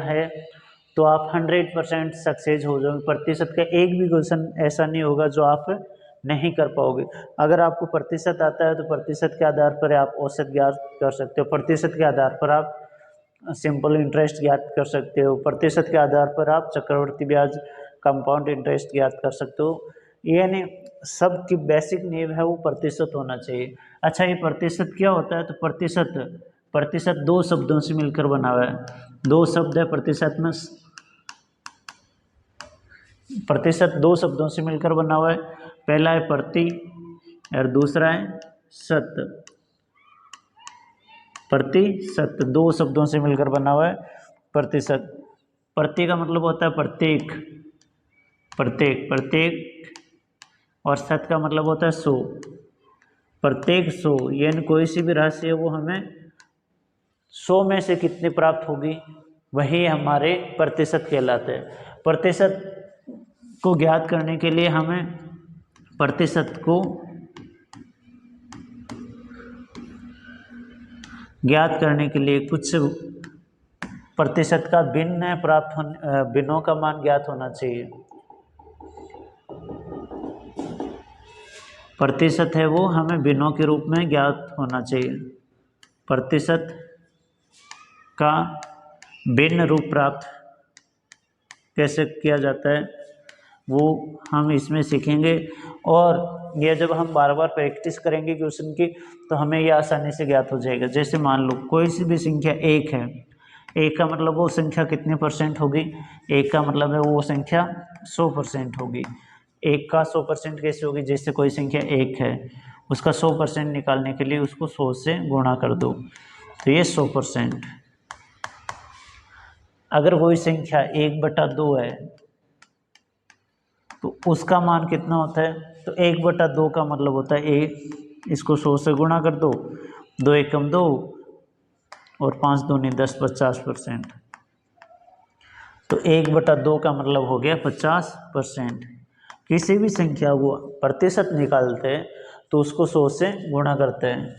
है तो आप 100% सक्सेस हो जाओगे। प्रतिशत का एक भी क्वेश्चन ऐसा नहीं होगा जो आप नहीं कर पाओगे। अगर आपको प्रतिशत आता है तो प्रतिशत के आधार पर आप औसत ज्ञात कर सकते हो, प्रतिशत के आधार पर आप सिंपल इंटरेस्ट ज्ञात कर सकते हो, प्रतिशत के आधार पर आप चक्रवर्ती ब्याज कंपाउंड इंटरेस्ट ज्ञात कर सकते हो। यानी सब की बेसिक नींव है वो प्रतिशत होना चाहिए। अच्छा, ये प्रतिशत क्या होता है? तो प्रतिशत दो शब्दों से मिलकर बना हुआ है। दो शब्द है प्रतिशत में, प्रतिशत दो शब्दों से मिलकर बना हुआ है। पहला है प्रति और दूसरा है शत। प्रतिशत दो शब्दों से मिलकर बना हुआ है प्रतिशत। प्रति का मतलब होता है प्रत्येक, प्रत्येक और शत का मतलब होता है 100। प्रत्येक 100 यानी कोई सी भी राशि है वो हमें 100 में से कितनी प्राप्त होगी वही हमारे प्रतिशत कहलाते हैं। प्रतिशत को ज्ञात करने के लिए हमें प्रतिशत को ज्ञात करने के लिए कुछ प्रतिशत का भिन्न प्राप्त होने, भिन्नों का मान ज्ञात होना चाहिए। प्रतिशत है वो हमें भिन्नों के रूप में ज्ञात होना चाहिए। प्रतिशत का भिन्न रूप प्राप्त कैसे किया जाता है वो हम इसमें सीखेंगे। और ये जब हम बार बार प्रैक्टिस करेंगे क्वेश्चन की तो हमें ये आसानी से ज्ञात हो जाएगा। जैसे मान लो कोई सी भी संख्या एक है, एक का मतलब वो संख्या कितने परसेंट होगी? एक का मतलब है वो संख्या 100% होगी। एक का 100% कैसे होगी? जैसे कोई संख्या एक है उसका 100% निकालने के लिए उसको 100 से गुणा कर दो तो ये 100%। अगर कोई संख्या 1/2 है तो उसका मान कितना होता है? तो 1/2 का मतलब होता है एक, इसको 100 से गुणा कर दो, 2 एकम 2 और 5 दूनी 10, 50%। तो 1/2 का मतलब हो गया 50%। किसी भी संख्या को प्रतिशत निकालते हैं तो उसको 100 से गुणा करते हैं।